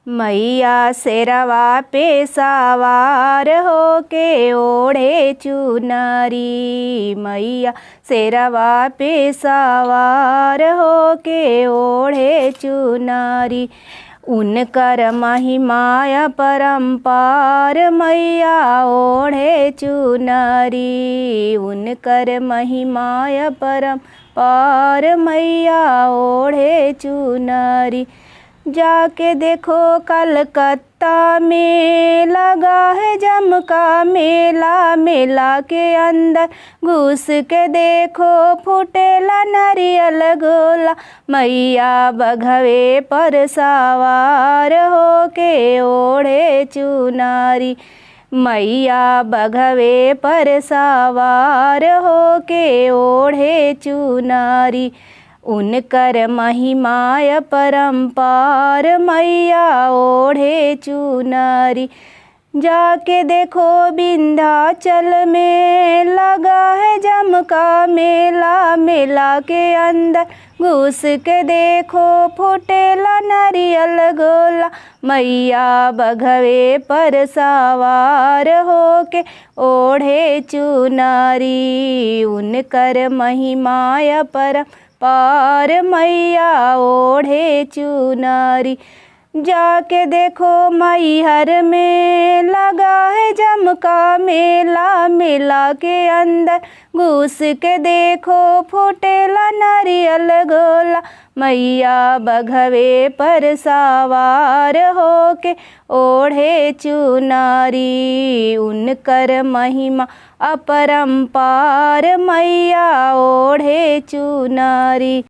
मैया शेरवा पे सवार होके ओढ़े चुनरी। मैया शेरवा पे सवार होके ओढ़े चुनरी। उनकर महिमा परम्पार मैया ओढ़े चुनरी। उनकर महिमा परम्पार मैया ओढ़े चुनरी। जाके देखो कलकत्ता में लगा है जमका मेला। मेला के अंदर घुस के देखो फूटेला नारियल गोला। मैया बघवे पर सवार होके ओढ़े चुनरी। मैया बघवे पर सवार होके ओढ़े चुनरी। उनकर महिमा परम्पार मैया ओढ़े चुनरी। जाके देखो विंध्याचल में लगा है जमका मेला। मेला के अंदर घुस के देखो फूटेला नारियल गोला। मैया बघवे पर सवार होके ओढ़े चुनरी। उनकर महिमा परम्पार मैया ओढ़े चुनरी। जाके देखो मैहर में लगा है जमका मेला। मेला के अंदर घुस के देखो फूटेला नारियल गोला। मैया बघवे पर सवार होके ओढ़े चुनरी। उनकर महिमा अपरम्पार मैया ओढ़े चुनरी।